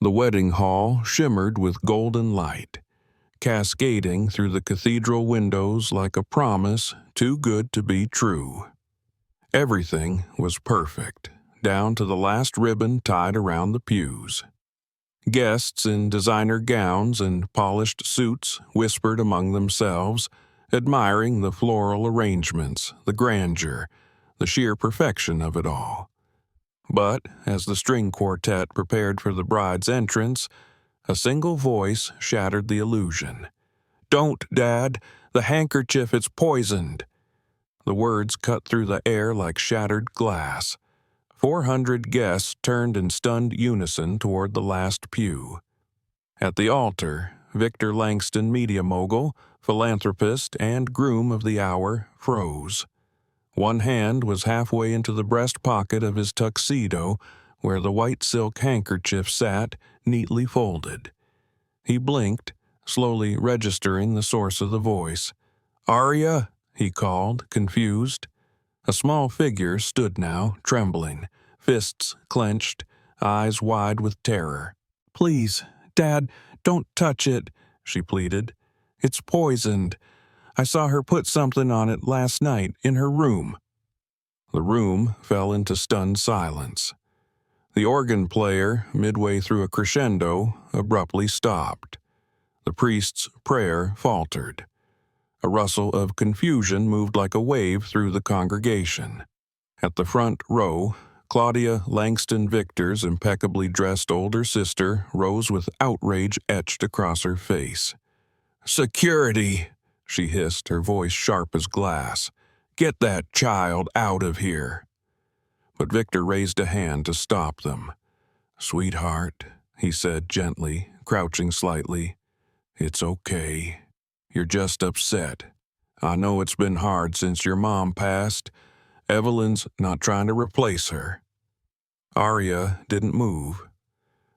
The wedding hall shimmered with golden light, cascading through the cathedral windows like a promise too good to be true. Everything was perfect, down to the last ribbon tied around the pews. Guests in designer gowns and polished suits whispered among themselves, admiring the floral arrangements, the grandeur, the sheer perfection of it all. But as the string quartet prepared for the bride's entrance, a single voice shattered the illusion. "Don't, Dad! The handkerchief is poisoned!" The words cut through the air like shattered glass. 400 guests turned in stunned unison toward the last pew. At the altar, Victor Langston, media mogul, philanthropist, and groom of the hour, froze. One hand was halfway into the breast pocket of his tuxedo, where the white silk handkerchief sat, neatly folded. He blinked, slowly registering the source of the voice. "Arya?" he called, confused. A small figure stood now, trembling, fists clenched, eyes wide with terror. "Please, Dad, don't touch it," she pleaded. "It's poisoned. I saw her put something on it last night in her room." The room fell into stunned silence. The organ player, midway through a crescendo, abruptly stopped. The priest's prayer faltered. A rustle of confusion moved like a wave through the congregation. At the front row, Claudia Langston Victor's impeccably dressed older sister rose with outrage etched across her face. "Security!" she hissed, her voice sharp as glass. "Get that child out of here!" But Victor raised a hand to stop them. "Sweetheart," he said gently, crouching slightly, "it's okay. You're just upset. I know it's been hard since your mom passed. Evelyn's not trying to replace her." Arya didn't move.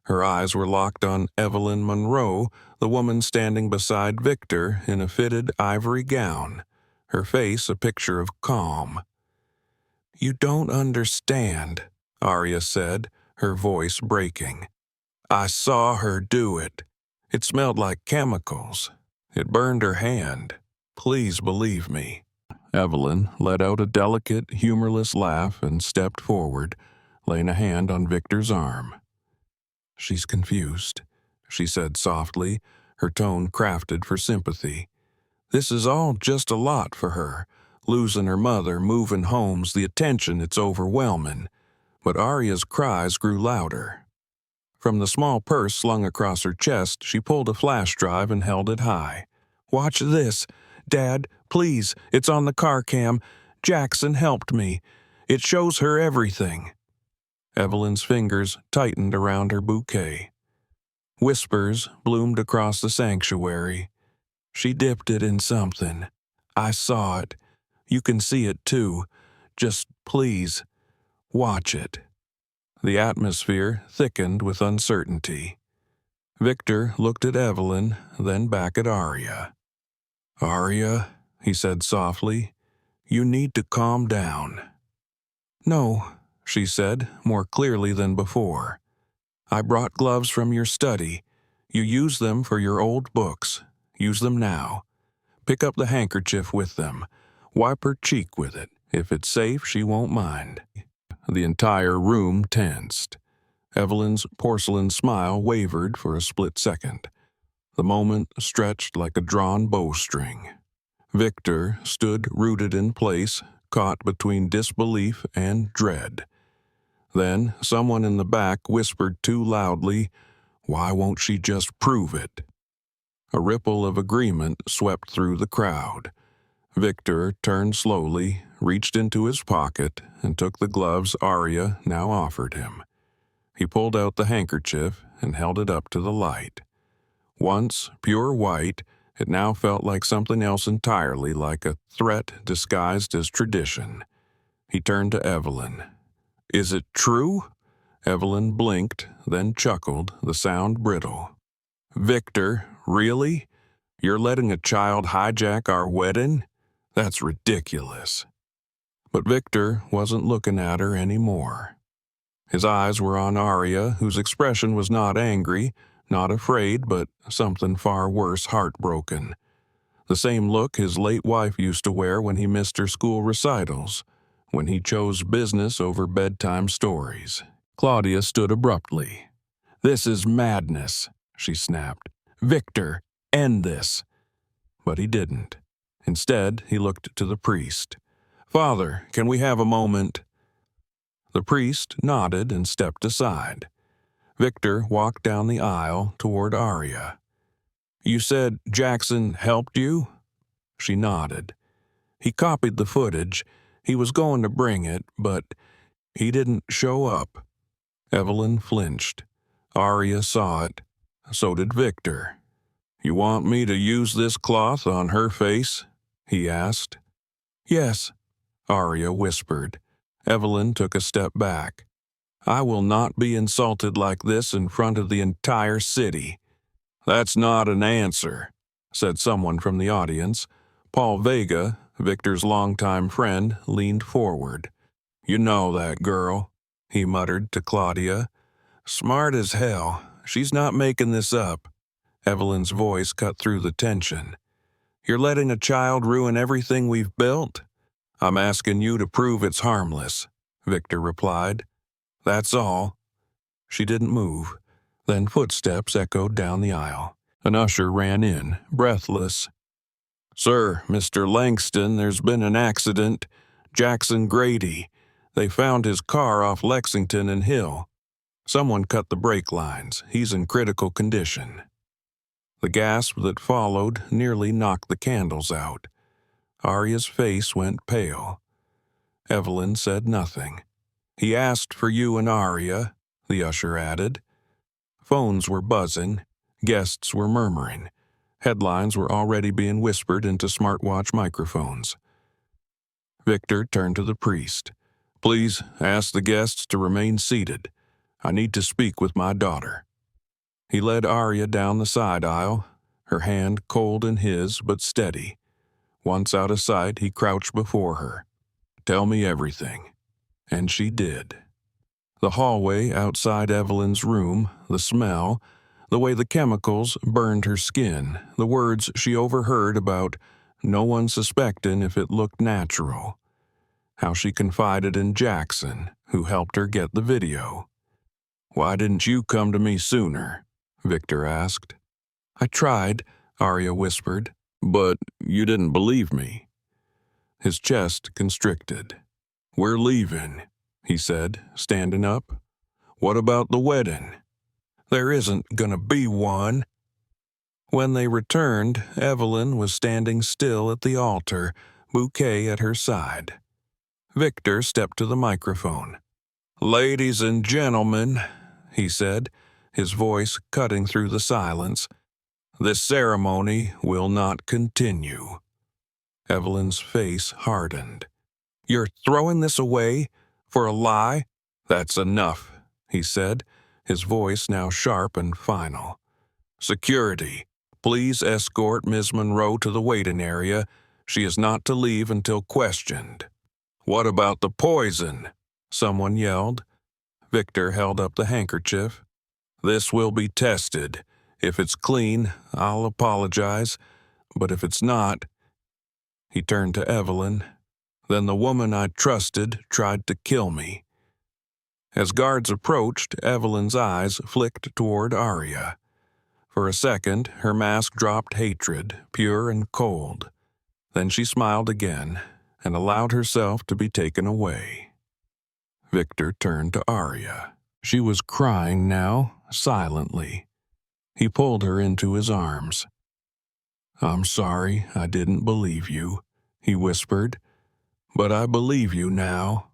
Her eyes were locked on Evelyn Monroe, the woman standing beside Victor in a fitted ivory gown, her face a picture of calm. "You don't understand," Arya said, her voice breaking. "I saw her do it. It smelled like chemicals. It burned her hand. Please believe me." Evelyn let out a delicate, humorless laugh and stepped forward, laying a hand on Victor's arm. "She's confused," she said softly, her tone crafted for sympathy. "This is all just a lot for her. Losing her mother, moving homes, the attention, it's overwhelming." But Arya's cries grew louder. From the small purse slung across her chest, she pulled a flash drive and held it high. "Watch this. Dad, please, it's on the car cam. Jackson helped me. It shows her everything." Evelyn's fingers tightened around her bouquet. Whispers bloomed across the sanctuary. "She dipped it in something. I saw it. You can see it too. Just please, watch it." The atmosphere thickened with uncertainty. Victor looked at Evelyn, then back at Arya. "Arya," he said softly, "you need to calm down." "No," she said, more clearly than before. "I brought gloves from your study. You use them for your old books. Use them now. Pick up the handkerchief with them. Wipe her cheek with it. If it's safe, she won't mind." The entire room tensed. Evelyn's porcelain smile wavered for a split second. The moment stretched like a drawn bowstring. Victor stood rooted in place, caught between disbelief and dread. Then someone in the back whispered too loudly, "Why won't she just prove it?" A ripple of agreement swept through the crowd. Victor turned slowly, reached into his pocket, and took the gloves Arya now offered him. He pulled out the handkerchief and held it up to the light. Once pure white, it now felt like something else entirely, like a threat disguised as tradition. He turned to Evelyn. "Is it true?" Evelyn blinked, then chuckled, the sound brittle. "Victor, really? You're letting a child hijack our wedding? That's ridiculous." But Victor wasn't looking at her anymore. His eyes were on Arya, whose expression was not angry, not afraid, but something far worse, heartbroken. The same look his late wife used to wear when he missed her school recitals, when he chose business over bedtime stories. Claudia stood abruptly. "This is madness," she snapped. "Victor, end this." But he didn't. Instead, he looked to the priest. "Father, can we have a moment?" The priest nodded and stepped aside. Victor walked down the aisle toward Arya. "You said Jackson helped you?" She nodded. "He copied the footage. He was going to bring it, but he didn't show up." Evelyn flinched. Arya saw it. So did Victor. "You want me to use this cloth on her face?" he asked. "Yes," Arya whispered. Evelyn took a step back. "I will not be insulted like this in front of the entire city." "That's not an answer," said someone from the audience. Paul Vega, Victor's longtime friend, leaned forward. "You know that girl," he muttered to Claudia. "Smart as hell. She's not making this up." Evelyn's voice cut through the tension. "You're letting a child ruin everything we've built?" "I'm asking you to prove it's harmless," Victor replied. "That's all." She didn't move. Then footsteps echoed down the aisle. An usher ran in, breathless. "Sir, Mr. Langston, there's been an accident. Jackson Grady. They found his car off Lexington and Hill. Someone cut the brake lines. He's in critical condition." The gasp that followed nearly knocked the candles out. Arya's face went pale. Evelyn said nothing. "He asked for you and Arya," the usher added. Phones were buzzing. Guests were murmuring. Headlines were already being whispered into smartwatch microphones. Victor turned to the priest. "Please ask the guests to remain seated. I need to speak with my daughter." He led Arya down the side aisle, her hand cold in his but steady. Once out of sight, he crouched before her. "Tell me everything." And she did. The hallway outside Evelyn's room, the smell, the way the chemicals burned her skin, the words she overheard about no one suspecting if it looked natural. How she confided in Jackson, who helped her get the video. "Why didn't you come to me sooner?" Victor asked. "I tried," Arya whispered, "but you didn't believe me." His chest constricted. "We're leaving," he said, standing up. "What about the wedding?" "There isn't gonna be one." When they returned, Evelyn was standing still at the altar, bouquet at her side. Victor stepped to the microphone. "Ladies and gentlemen," he said, his voice cutting through the silence, "this ceremony will not continue." Evelyn's face hardened. "You're throwing this away? For a lie?" "That's enough," he said, his voice now sharp and final. "Security, please escort Ms. Monroe to the waiting area. She is not to leave until questioned." "What about the poison?" someone yelled. Victor held up the handkerchief. "This will be tested. If it's clean, I'll apologize. But if it's not..." He turned to Evelyn. "Then the woman I trusted tried to kill me." As guards approached, Evelyn's eyes flicked toward Arya. For a second, her mask dropped hatred, pure and cold. Then she smiled again and allowed herself to be taken away. Victor turned to Arya. She was crying now, silently. He pulled her into his arms. "I'm sorry I didn't believe you," he whispered. "But I believe you now."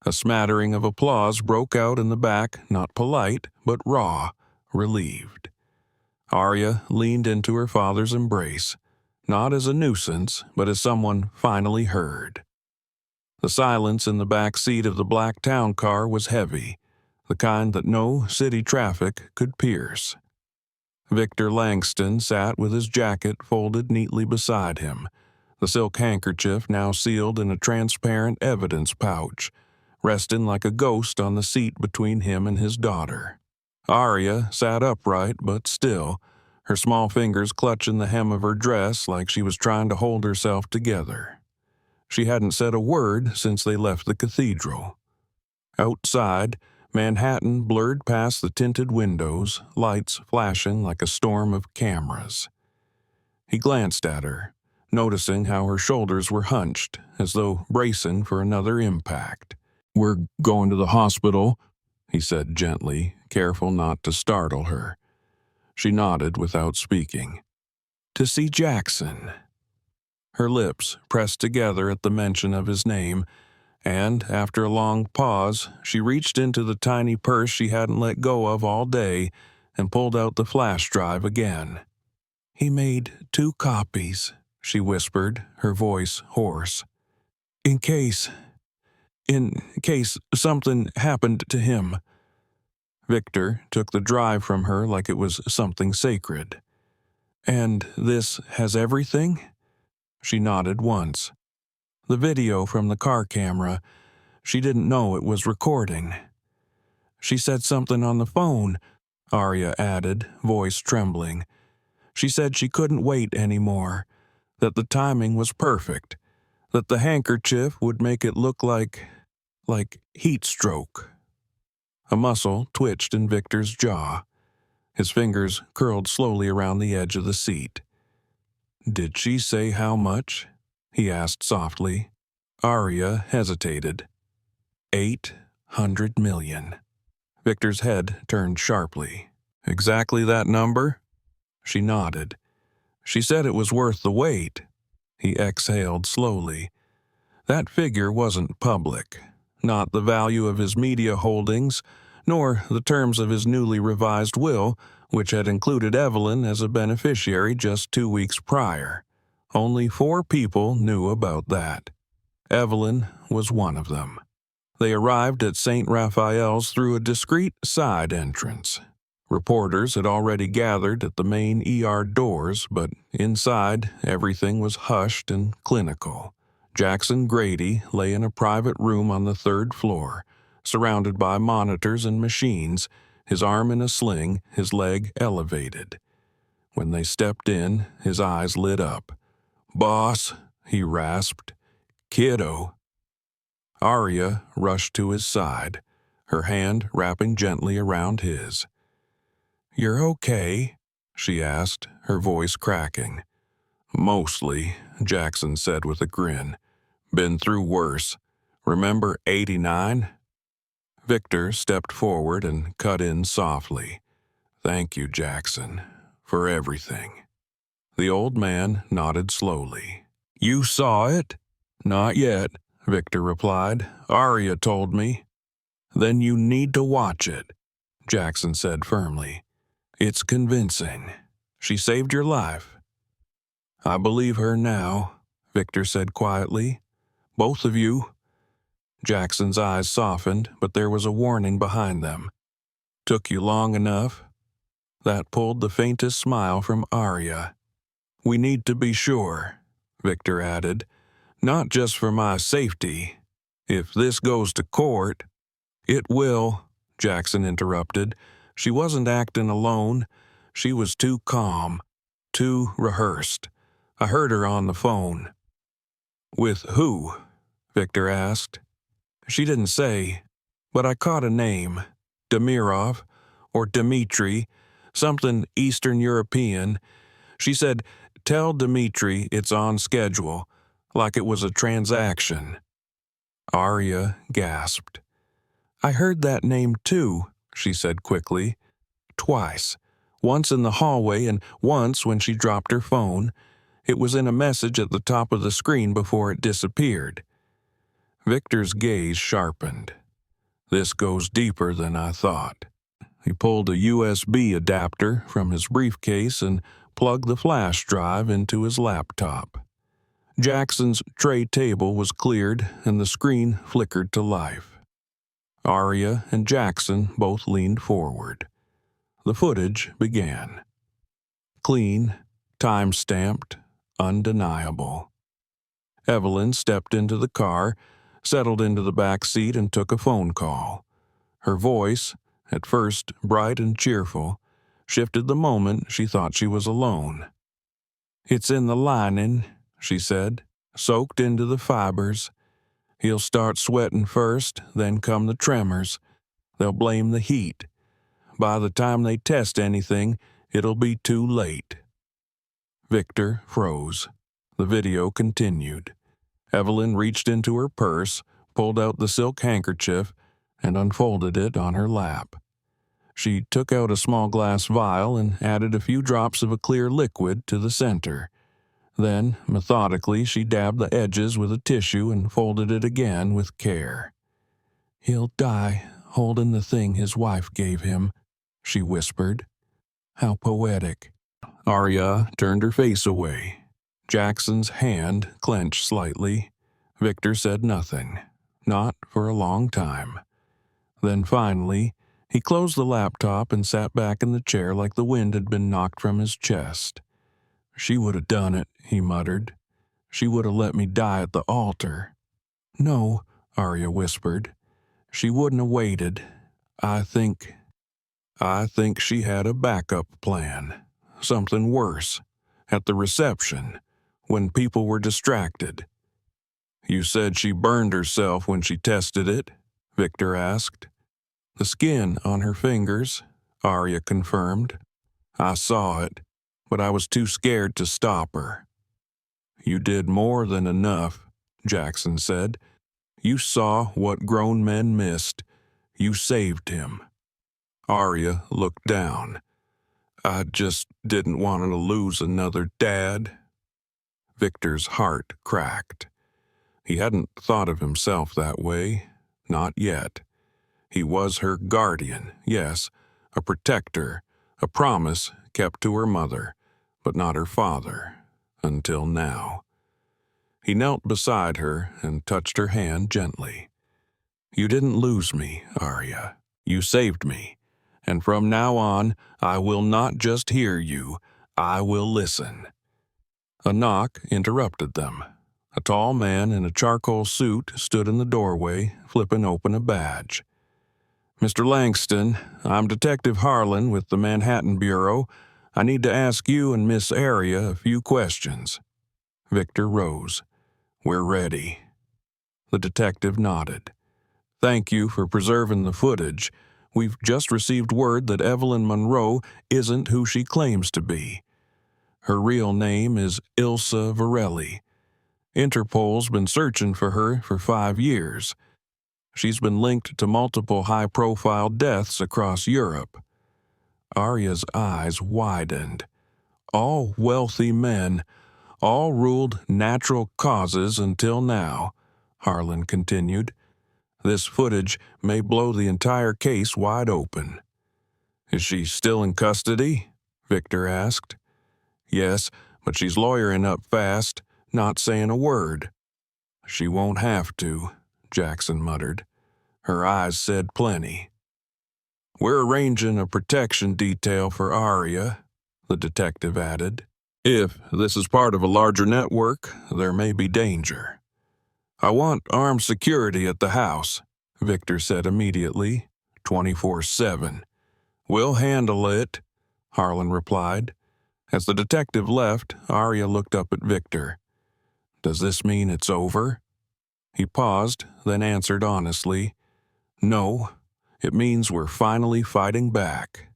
A smattering of applause broke out in the back, not polite, but raw, relieved. Arya leaned into her father's embrace, not as a nuisance, but as someone finally heard. The silence in the back seat of the black town car was heavy, the kind that no city traffic could pierce. Victor Langston sat with his jacket folded neatly beside him, the silk handkerchief now sealed in a transparent evidence pouch, resting like a ghost on the seat between him and his daughter. Arya sat upright but still, her small fingers clutching the hem of her dress like she was trying to hold herself together. She hadn't said a word since they left the cathedral. Outside, Manhattan blurred past the tinted windows, lights flashing like a storm of cameras. He glanced at her, noticing how her shoulders were hunched, as though bracing for another impact. "We're going to the hospital," he said gently, careful not to startle her. She nodded without speaking. "To see Jackson." Her lips pressed together at the mention of his name, and, after a long pause, she reached into the tiny purse she hadn't let go of all day and pulled out the flash drive again. "He made 2 copies," she whispered, her voice hoarse. In case something happened to him." Victor took the drive from her like it was something sacred. "And this has everything?" She nodded once. "The video from the car camera. She didn't know it was recording." "She said something on the phone," Arya added, voice trembling. "She said she couldn't wait anymore, that the timing was perfect, that the handkerchief would make it look like heat stroke." A muscle twitched in Victor's jaw. His fingers curled slowly around the edge of the seat. "Did she say how much?" he asked softly. Arya hesitated. 800 million. Victor's head turned sharply. "Exactly that number?" She nodded. "She said it was worth the wait." He exhaled slowly. That figure wasn't public. Not the value of his media holdings, nor the terms of his newly revised will, which had included Evelyn as a beneficiary just 2 weeks prior. Only 4 people knew about that. Evelyn was one of them. They arrived at St. Raphael's through a discreet side entrance. Reporters had already gathered at the main ER doors, but inside everything was hushed and clinical. Jackson Grady lay in a private room on the 3rd floor, surrounded by monitors and machines, his arm in a sling, his leg elevated. When they stepped in, his eyes lit up. "Boss," he rasped. "Kiddo." Arya rushed to his side, her hand wrapping gently around his. "You're okay?" she asked, her voice cracking. "Mostly," Jackson said with a grin. "Been through worse. Remember '89? Victor stepped forward and cut in softly. "Thank you, Jackson, for everything." The old man nodded slowly. "You saw it?" "Not yet," Victor replied. "Arya told me." "Then you need to watch it," Jackson said firmly. "It's convincing. She saved your life." "I believe her now," Victor said quietly. "Both of you." Jackson's eyes softened, but there was a warning behind them. "Took you long enough?" That pulled the faintest smile from Arya. "We need to be sure," Victor added. "Not just for my safety. If this goes to court—" "It will," Jackson interrupted. "She wasn't acting alone. She was too calm, too rehearsed. I heard her on the phone." "With who?" Victor asked. "She didn't say, but I caught a name. Demirov, or Dmitri, something Eastern European. She said, 'Tell Dmitri it's on schedule,' like it was a transaction." Arya gasped. "I heard that name too," she said quickly. "Twice. Once in the hallway and once when she dropped her phone. It was in a message at the top of the screen before it disappeared." Victor's gaze sharpened. "This goes deeper than I thought." He pulled a USB adapter from his briefcase and plugged the flash drive into his laptop. Jackson's tray table was cleared and the screen flickered to life. Arya and Jackson both leaned forward. The footage began. Clean, time-stamped, undeniable. Evelyn stepped into the car, settled into the back seat and took a phone call. Her voice, at first bright and cheerful, shifted the moment she thought she was alone. "It's in the lining," she said, "soaked into the fibers. He'll start sweating first, then come the tremors. They'll blame the heat. By the time they test anything, it'll be too late." Victor froze. The video continued. Evelyn reached into her purse, pulled out the silk handkerchief, and unfolded it on her lap. She took out a small glass vial and added a few drops of a clear liquid to the center. Then, methodically, she dabbed the edges with a tissue and folded it again with care. "He'll die holding the thing his wife gave him," she whispered. "How poetic." Arya turned her face away. Jackson's hand clenched slightly. Victor said nothing, not for a long time. Then finally, he closed the laptop and sat back in the chair like the wind had been knocked from his chest. "She would have done it," he muttered. "She would have let me die at the altar." "No," Arya whispered. "She wouldn't have waited. I think she had a backup plan. Something worse. At the reception, when people were distracted." "You said she burned herself when she tested it?" Victor asked. "The skin on her fingers," Arya confirmed. "I saw it, but I was too scared to stop her." "You did more than enough," Jackson said. "You saw what grown men missed. You saved him." Arya looked down. "I just didn't want to lose another dad." Victor's heart cracked. He hadn't thought of himself that way, not yet. He was her guardian, yes, a protector, a promise kept to her mother, but not her father, until now. He knelt beside her and touched her hand gently. "You didn't lose me, Arya. You saved me. And from now on, I will not just hear you, I will listen." A knock interrupted them. A tall man in a charcoal suit stood in the doorway, flipping open a badge. "Mr. Langston, I'm Detective Harlan with the Manhattan Bureau. I need to ask you and Miss Arya a few questions." Victor rose. "We're ready." The detective nodded. "Thank you for preserving the footage. We've just received word that Evelyn Monroe isn't who she claims to be. Her real name is Ilsa Varelli. Interpol's been searching for her for 5 years. She's been linked to multiple high-profile deaths across Europe." Arya's eyes widened. "All wealthy men, all ruled natural causes until now," Harlan continued. "This footage may blow the entire case wide open." "Is she still in custody?" Victor asked. "Yes, but she's lawyering up fast, not saying a word." "She won't have to," Jackson muttered. Her eyes said plenty. "We're arranging a protection detail for Arya," the detective added. "If this is part of a larger network, there may be danger." "I want armed security at the house," Victor said immediately, 24/7. "We'll handle it," Harlan replied. As the detective left, Arya looked up at Victor. "Does this mean it's over?" He paused, then answered honestly, "No, it means we're finally fighting back."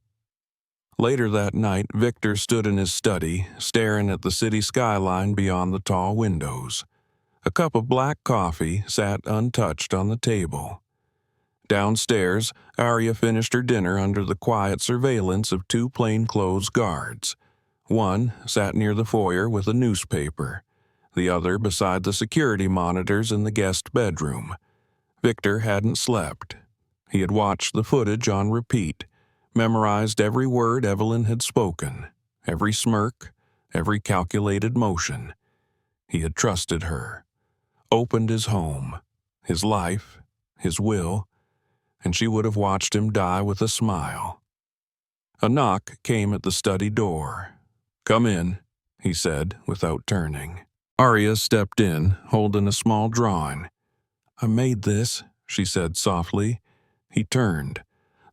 Later that night, Victor stood in his study, staring at the city skyline beyond the tall windows. A cup of black coffee sat untouched on the table. Downstairs, Arya finished her dinner under the quiet surveillance of 2 plainclothes guards. One sat near the foyer with a newspaper, the other beside the security monitors in the guest bedroom. Victor hadn't slept. He had watched the footage on repeat, memorized every word Evelyn had spoken, every smirk, every calculated motion. He had trusted her, opened his home, his life, his will, and she would have watched him die with a smile. A knock came at the study door. "Come in," he said without turning. Arya stepped in, holding a small drawing. "I made this," she said softly. He turned.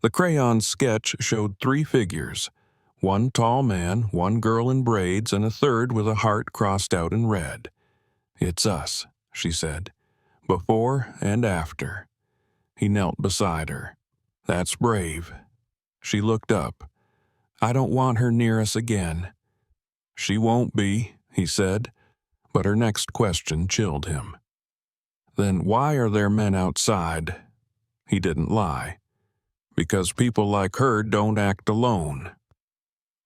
The crayon sketch showed 3 figures. One tall man, one girl in braids, and a third with a heart crossed out in red. "It's us," she said. "Before and after." He knelt beside her. "That's brave." She looked up. "I don't want her near us again." "She won't be," he said, but her next question chilled him. "Then why are there men outside?" He didn't lie. "Because people like her don't act alone."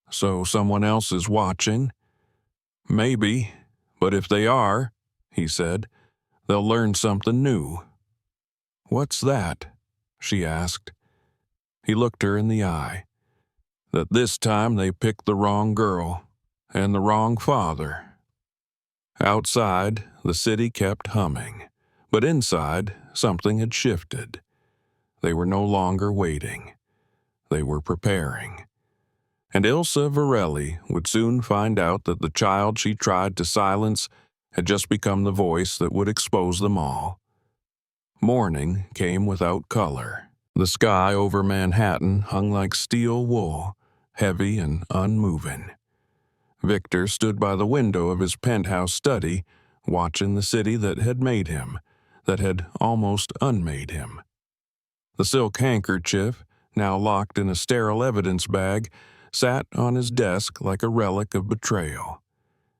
"So someone else is watching?" "Maybe, but if they are," he said, "they'll learn something new." "What's that?" she asked. He looked her in the eye. "That this time they picked the wrong girl, and the wrong father." Outside, the city kept humming, but inside, something had shifted. They were no longer waiting. They were preparing. And Ilsa Varelli would soon find out that the child she tried to silence had just become the voice that would expose them all. Morning came without color. The sky over Manhattan hung like steel wool, heavy and unmoving. Victor stood by the window of his penthouse study, watching the city that had made him, that had almost unmade him. The silk handkerchief, now locked in a sterile evidence bag, sat on his desk like a relic of betrayal.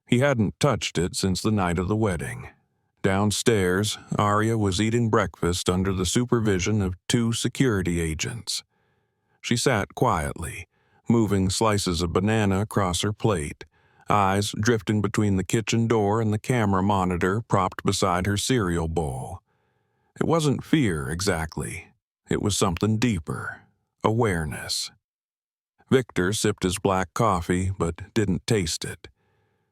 He hadn't touched it since the night of the wedding. Downstairs, Arya was eating breakfast under the supervision of 2 security agents. She sat quietly, moving slices of banana across her plate, eyes drifting between the kitchen door and the camera monitor propped beside her cereal bowl. It wasn't fear, exactly. It was something deeper. Awareness. Victor sipped his black coffee, but didn't taste it.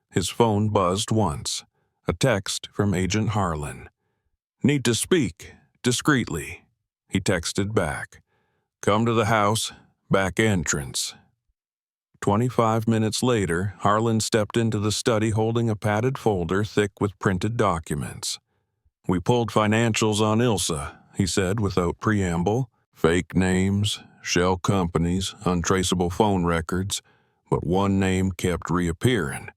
His phone buzzed once. A text from Agent Harlan. "Need to speak, discreetly." He texted back. "Come to the house, back entrance." 25 minutes later, Harlan stepped into the study holding a padded folder thick with printed documents. "We pulled financials on Ilsa," he said without preamble. "Fake names, shell companies, untraceable phone records, but one name kept reappearing."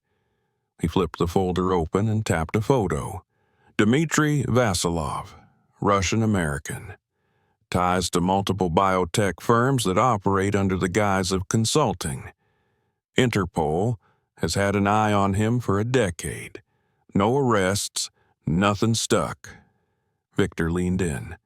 He flipped the folder open and tapped a photo. Dmitry Vasilov, Russian-American. Ties to multiple biotech firms that operate under the guise of consulting. Interpol has had an eye on him for a decade. No arrests, nothing stuck. Victor leaned in.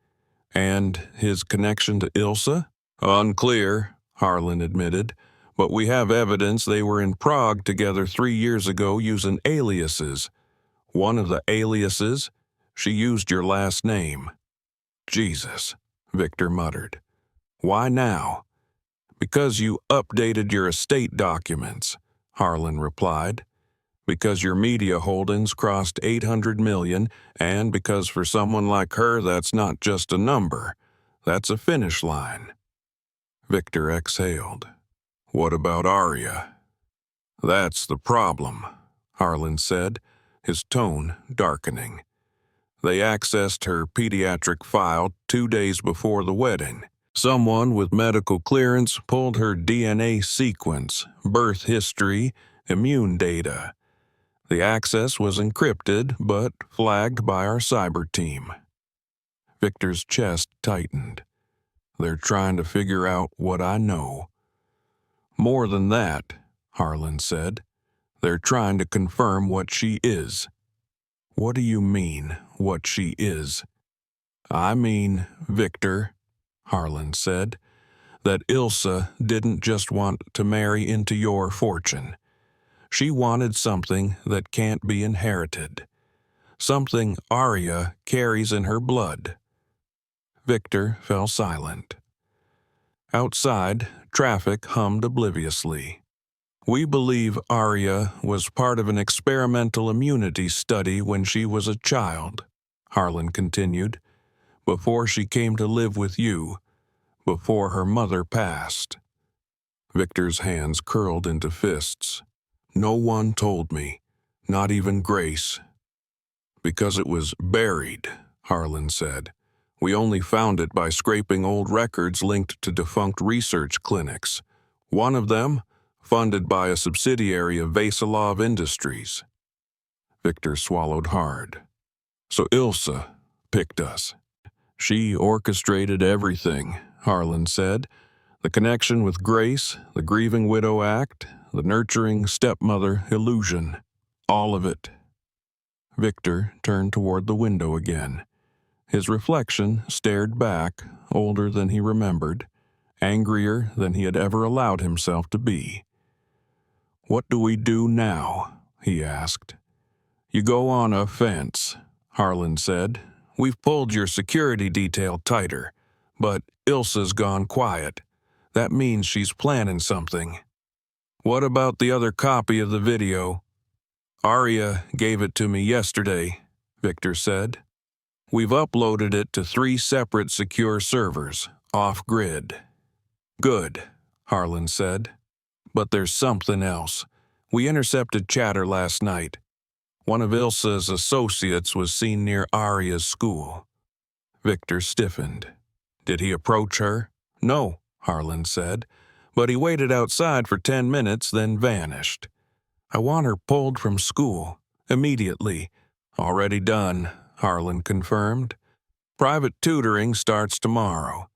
"And his connection to Ilsa?" "Unclear," Harlan admitted, "but we have evidence they were in Prague together 3 years ago using aliases. One of the aliases, she used your last name." "Jesus," Victor muttered. "Why now?" "Because you updated your estate documents," Harlan replied. "Because your media holdings crossed 800 million, and because for someone like her that's not just a number, that's a finish line." Victor exhaled. "What about Arya?" "That's the problem," Harlan said, his tone darkening. "They accessed her pediatric file 2 days before the wedding. Someone with medical clearance pulled her DNA sequence, birth history, immune data. The access was encrypted, but flagged by our cyber team." Victor's chest tightened. "They're trying to figure out what I know." "More than that," Harlan said. "They're trying to confirm what she is." "What do you mean, what she is?" "I mean, Victor," Harlan said, "that Ilsa didn't just want to marry into your fortune. She wanted something that can't be inherited. Something Arya carries in her blood." Victor fell silent. Outside, traffic hummed obliviously. "We believe Arya was part of an experimental immunity study when she was a child," Harlan continued, "before she came to live with you, before her mother passed." Victor's hands curled into fists. "No one told me, not even Grace. Because it was buried," Harlan said. We only found it by scraping old records linked to defunct research clinics. One of them, funded by a subsidiary of Vasilov Industries. Victor swallowed hard. So Ilsa picked us. She orchestrated everything, Harlan said. The connection with Grace, the grieving widow act, the nurturing stepmother illusion. All of it. Victor turned toward the window again. His reflection stared back, older than he remembered, angrier than he had ever allowed himself to be. What do we do now? He asked. You go on a fence, Harlan said. We've pulled your security detail tighter, but Ilsa's gone quiet. That means she's planning something. What about the other copy of the video? Arya gave it to me yesterday, Victor said. We've uploaded it to 3 separate secure servers, off-grid. Good, Harlan said. But there's something else. We intercepted chatter last night. One of Ilsa's associates was seen near Arya's school. Victor stiffened. Did he approach her? No, Harlan said, but he waited outside for 10 minutes, then vanished. I want her pulled from school, immediately. Already done, Harlan confirmed. Private tutoring starts tomorrow.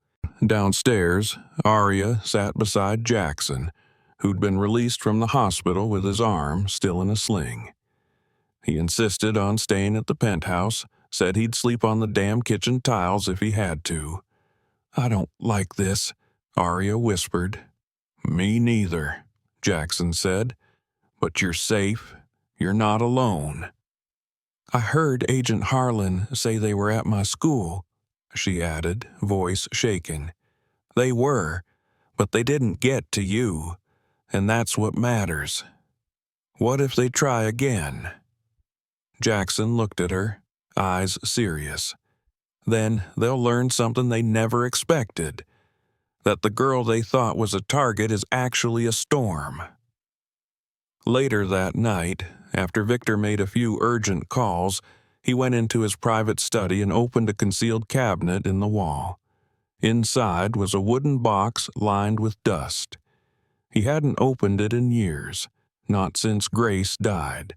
Downstairs, Arya sat beside Jackson, who'd been released from the hospital with his arm still in a sling. He insisted on staying at the penthouse, said he'd sleep on the damn kitchen tiles if he had to. I don't like this, Arya whispered. Me neither, Jackson said. But you're safe. You're not alone. I heard Agent Harlan say they were at my school, she added, voice shaking. They were, but they didn't get to you, and that's what matters. What if they try again? Jackson looked at her, eyes serious. Then they'll learn something they never expected, that the girl they thought was a target is actually a storm. Later that night, after Victor made a few urgent calls, he went into his private study and opened a concealed cabinet in the wall. Inside was a wooden box lined with dust. He hadn't opened it in years, not since Grace died.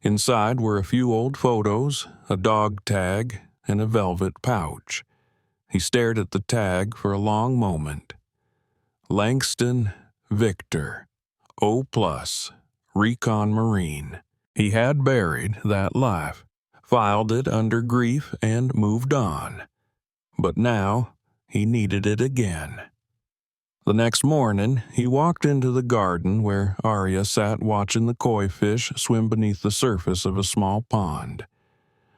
Inside were a few old photos, a dog tag, and a velvet pouch. He stared at the tag for a long moment. Langston Victor, O+, Recon Marine. He had buried that life, filed it under grief, and moved on. But now he needed it again. The next morning, he walked into the garden where Arya sat watching the koi fish swim beneath the surface of a small pond.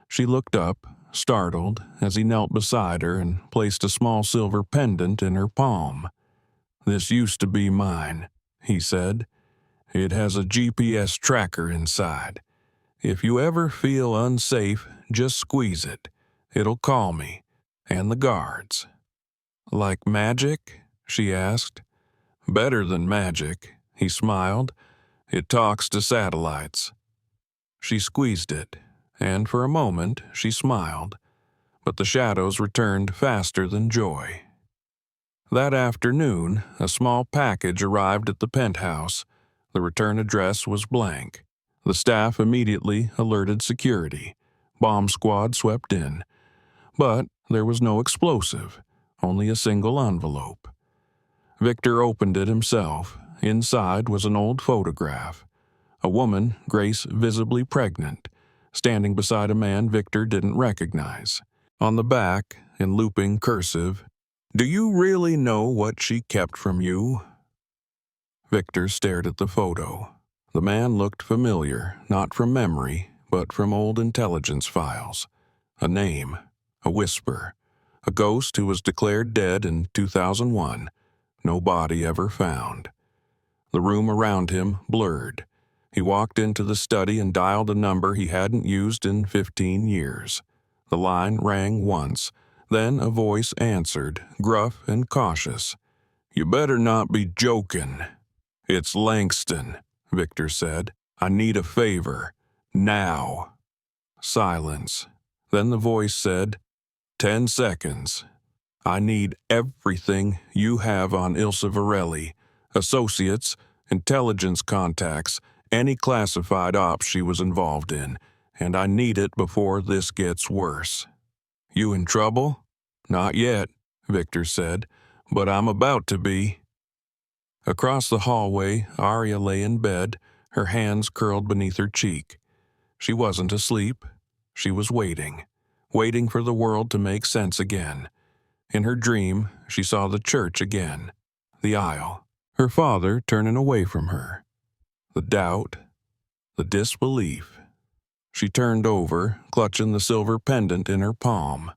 She looked up, startled, as he knelt beside her and placed a small silver pendant in her palm. This used to be mine, he said. It has a GPS tracker inside. If you ever feel unsafe, just squeeze it. It'll call me, and the guards. Like magic? She asked. Better than magic, he smiled. It talks to satellites. She squeezed it, and for a moment she smiled, but the shadows returned faster than joy. That afternoon, a small package arrived at the penthouse. The return address was blank. The staff immediately alerted security. Bomb squad swept in. But there was no explosive, only a single envelope. Victor opened it himself. Inside was an old photograph. A woman, Grace visibly pregnant, standing beside a man Victor didn't recognize. On the back, in looping cursive, "Do you really know what she kept from you?" Victor stared at the photo. The man looked familiar, not from memory, but from old intelligence files. A name, a whisper, a ghost who was declared dead in 2001. No body ever found. The room around him blurred. He walked into the study and dialed a number he hadn't used in 15 years. The line rang once. Then a voice answered, gruff and cautious. "You better not be joking." "It's Langston," Victor said. "I need a favor. Now." Silence. Then the voice said, 10 seconds. I need everything you have on Ilsa Varelli, associates, intelligence contacts, any classified ops she was involved in, and I need it before this gets worse." "You in trouble?" "Not yet," Victor said, "but I'm about to be." Across the hallway, Arya lay in bed, her hands curled beneath her cheek. She wasn't asleep. She was waiting for the world to make sense again. In her dream, she saw the church again, the aisle, her father turning away from her. The doubt, the disbelief. She turned over, clutching the silver pendant in her palm.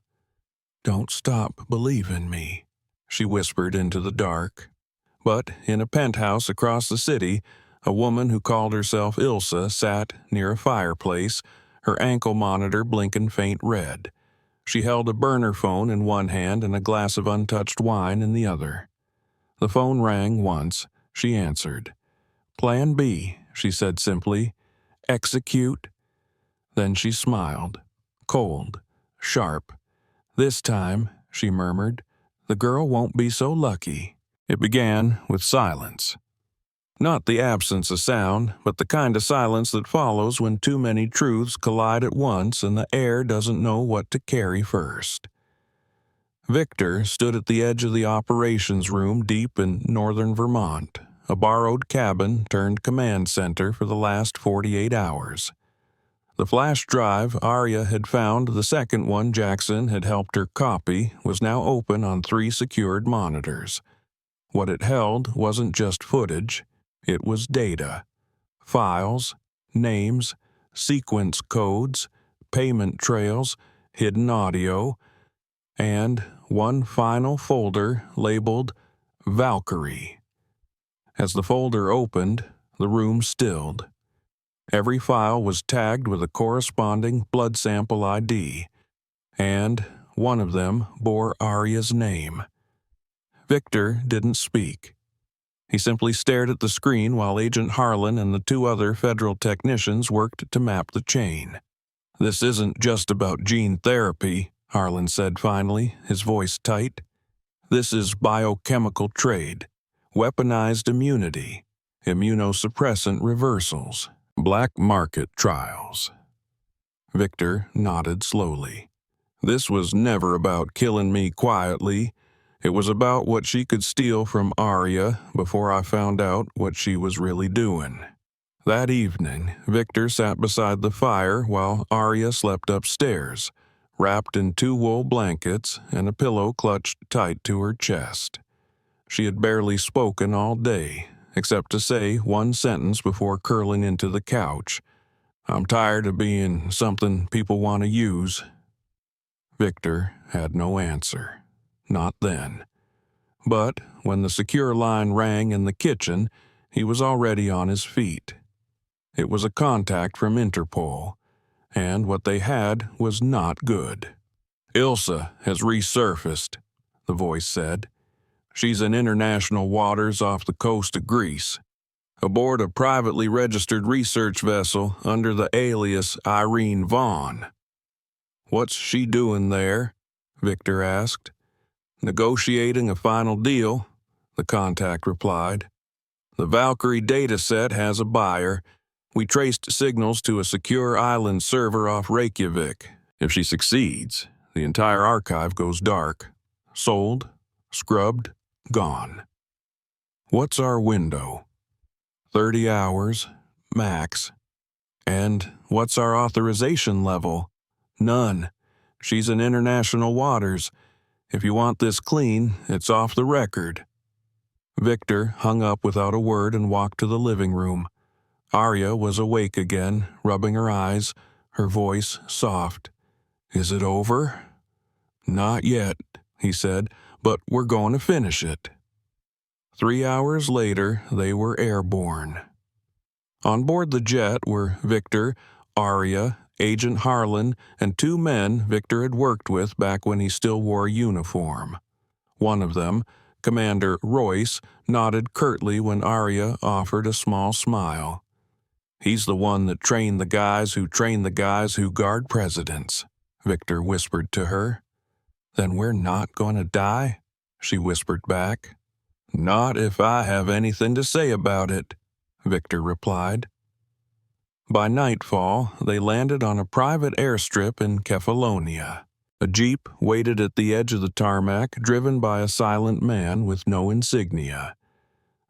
"Don't stop believing me," she whispered into the dark. But in a penthouse across the city, a woman who called herself Ilsa sat near a fireplace, her ankle monitor blinking faint red. She held a burner phone in one hand and a glass of untouched wine in the other. The phone rang once. She answered. "Plan B," she said simply. "Execute." Then she smiled. Cold, sharp. "This time," she murmured, "the girl won't be so lucky." It began with silence. Not the absence of sound, but the kind of silence that follows when too many truths collide at once and the air doesn't know what to carry first. Victor stood at the edge of the operations room deep in northern Vermont, a borrowed cabin turned command center for the last 48 hours. The flash drive Arya had found, the second one Jackson had helped her copy, was now open on 3 secured monitors. What it held wasn't just footage, it was data. Files, names, sequence codes, payment trails, hidden audio, and one final folder labeled Valkyrie. As the folder opened, the room stilled. Every file was tagged with a corresponding blood sample ID, and one of them bore Arya's name. Victor didn't speak. He simply stared at the screen while Agent Harlan and the 2 other federal technicians worked to map the chain. "This isn't just about gene therapy," Harlan said finally, his voice tight. "This is biochemical trade, weaponized immunity, immunosuppressant reversals, black market trials." Victor nodded slowly. "This was never about killing me quietly. It was about what she could steal from Arya before I found out what she was really doing." That evening, Victor sat beside the fire while Arya slept upstairs, wrapped in 2 wool blankets and a pillow clutched tight to her chest. She had barely spoken all day, except to say one sentence before curling into the couch. "I'm tired of being something people want to use." Victor had no answer. Not then. But when the secure line rang in the kitchen, he was already on his feet. It was a contact from Interpol, and what they had was not good. "Ilsa has resurfaced," the voice said. "She's in international waters off the coast of Greece, aboard a privately registered research vessel under the alias Irene Vaughn." "What's she doing there?" Victor asked. "Negotiating a final deal," the contact replied. "The Valkyrie dataset has a buyer. We traced signals to a secure island server off Reykjavik. If she succeeds, the entire archive goes dark. Sold, scrubbed, gone." "What's our window?" 30 hours, max. "And what's our authorization level?" "None. She's in international waters. If you want this clean, it's off the record." Victor hung up without a word and walked to the living room. Arya was awake again, rubbing her eyes, her voice soft. "Is it over?" "Not yet," he said, "but we're going to finish it." 3 hours later, they were airborne. On board the jet were Victor, Arya, Agent Harlan, and 2 men Victor had worked with back when he still wore a uniform. One of them, Commander Royce, nodded curtly when Arya offered a small smile. "He's the one that trained the guys who guard presidents," Victor whispered to her. Then we're not going to die? She whispered back. Not if I have anything to say about it, Victor replied. By nightfall, they landed on a private airstrip in Kefalonia. A jeep waited at the edge of the tarmac, driven by a silent man with no insignia.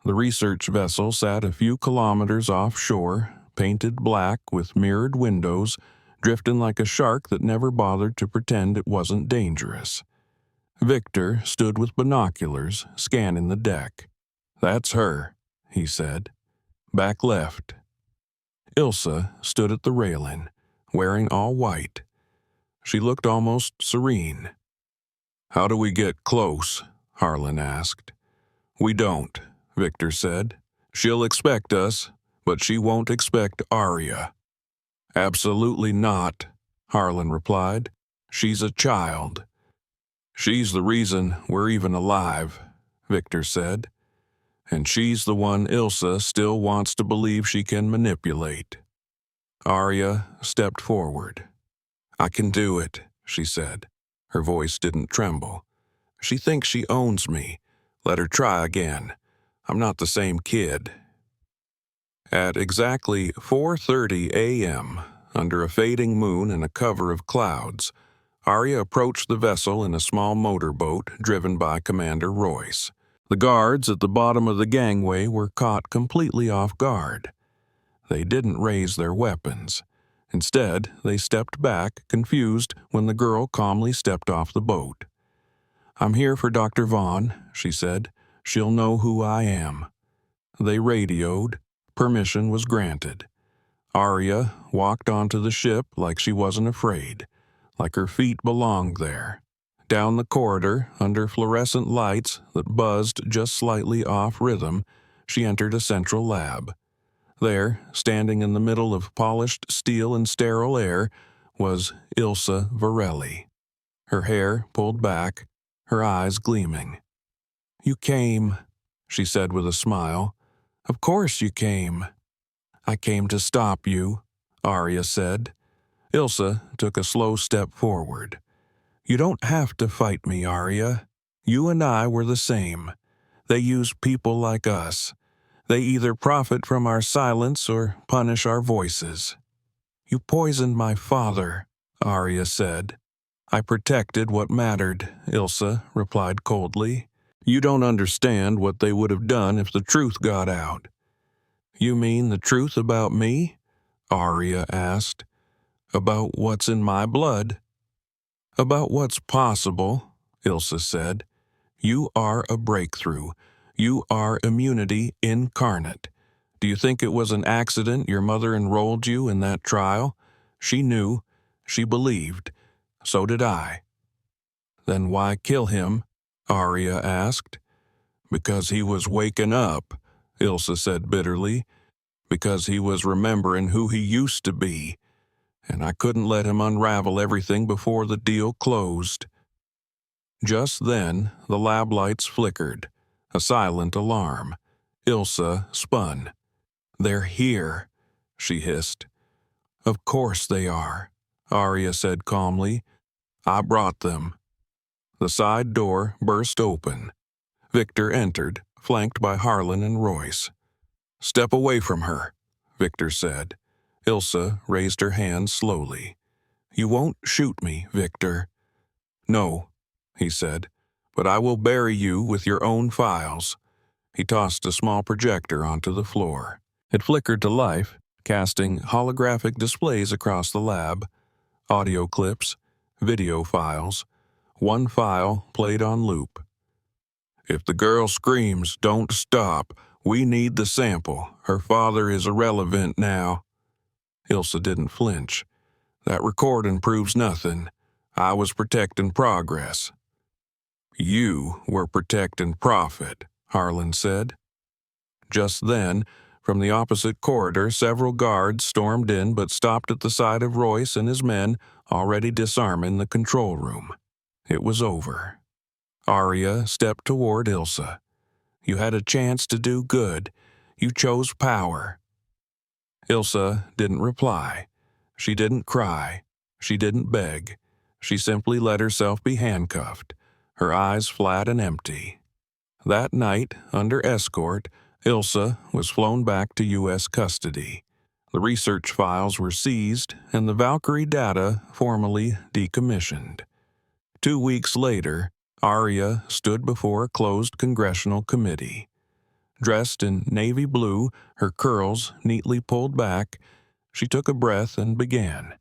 The research vessel sat a few kilometers offshore, painted black with mirrored windows, drifting like a shark that never bothered to pretend it wasn't dangerous. Victor stood with binoculars, scanning the deck. That's her, he said. Back left. Ilsa stood at the railing, wearing all white. She looked almost serene. How do we get close? Harlan asked. We don't, Victor said. She'll expect us, but she won't expect Arya. Absolutely not, Harlan replied. She's a child. She's the reason we're even alive, Victor said. And she's the one Ilsa still wants to believe she can manipulate. Arya stepped forward. I can do it, she said. Her voice didn't tremble. She thinks she owns me. Let her try again. I'm not the same kid. At exactly 4:30 a.m., under a fading moon and a cover of clouds, Arya approached the vessel in a small motorboat driven by Commander Royce. The guards at the bottom of the gangway were caught completely off guard. They didn't raise their weapons. Instead, they stepped back, confused, when the girl calmly stepped off the boat. I'm here for Dr. Vaughn, she said. She'll know who I am. They radioed. Permission was granted. Arya walked onto the ship like she wasn't afraid, like her feet belonged there. Down the corridor, under fluorescent lights that buzzed just slightly off rhythm, she entered a central lab. There, standing in the middle of polished steel and sterile air, was Ilsa Varelli. Her hair pulled back, her eyes gleaming. You came, she said with a smile. Of course you came. I came to stop you, Arya said. Ilsa took a slow step forward. You don't have to fight me, Arya. You and I were the same. They use people like us. They either profit from our silence or punish our voices. You poisoned my father, Arya said. I protected what mattered, Ilsa replied coldly. You don't understand what they would have done if the truth got out. You mean the truth about me? Arya asked. About what's in my blood. About what's possible, Ilsa said. You are a breakthrough. You are immunity incarnate. Do you think it was an accident your mother enrolled you in that trial? She knew. She believed. So did I. Then why kill him? Arya asked. Because he was waking up, Ilsa said bitterly. Because he was remembering who he used to be. And I couldn't let him unravel everything before the deal closed. Just then, the lab lights flickered. A silent alarm. Ilsa spun. They're here, she hissed. Of course they are, Arya said calmly. I brought them. The side door burst open. Victor entered, flanked by Harlan and Royce. Step away from her, Victor said. Ilsa raised her hand slowly. You won't shoot me, Victor. No, he said, but I will bury you with your own files. He tossed a small projector onto the floor. It flickered to life, casting holographic displays across the lab. Audio clips, video files. One file played on loop. If the girl screams, don't stop. We need the sample. Her father is irrelevant now. Ilsa didn't flinch. That recording proves nothing. I was protecting progress. You were protecting profit, Harlan said. Just then, from the opposite corridor, several guards stormed in but stopped at the side of Royce and his men, already disarming the control room. It was over. Arya stepped toward Ilsa. You had a chance to do good. You chose power. Ilsa didn't reply. She didn't cry. She didn't beg. She simply let herself be handcuffed, her eyes flat and empty. That night, under escort, Ilsa was flown back to U.S. custody. The research files were seized and the Valkyrie data formally decommissioned. 2 weeks later, Arya stood before a closed congressional committee. Dressed in navy blue, her curls neatly pulled back, she took a breath and began.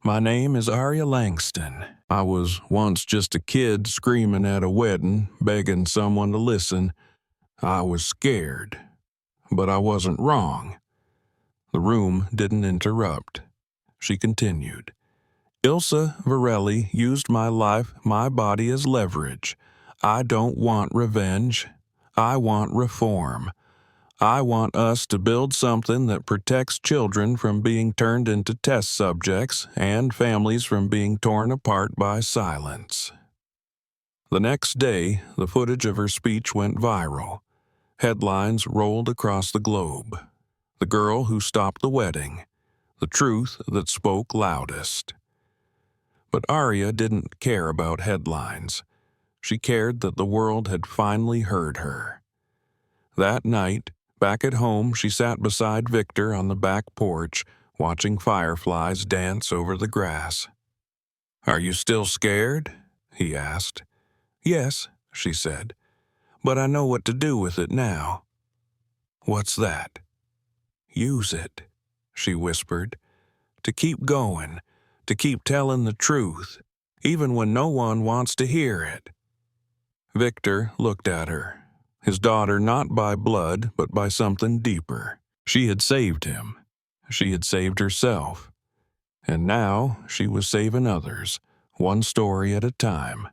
"My name is Arya Langston. I was once just a kid screaming at a wedding, begging someone to listen. I was scared, but I wasn't wrong." The room didn't interrupt. She continued. "Ilsa Varelli used my life, my body as leverage. I don't want revenge. I want reform. I want us to build something that protects children from being turned into test subjects and families from being torn apart by silence." The next day, the footage of her speech went viral. Headlines rolled across the globe. The girl who stopped the wedding. The truth that spoke loudest. But Arya didn't care about headlines. She cared that the world had finally heard her. That night, back at home, she sat beside Victor on the back porch, watching fireflies dance over the grass. "Are you still scared?" he asked. "Yes," she said, "but I know what to do with it now." "What's that?" "Use it," she whispered, "to keep going, to keep telling the truth, even when no one wants to hear it." Victor looked at her, his daughter not by blood but by something deeper. She had saved him. She had saved herself. And now she was saving others, one story at a time.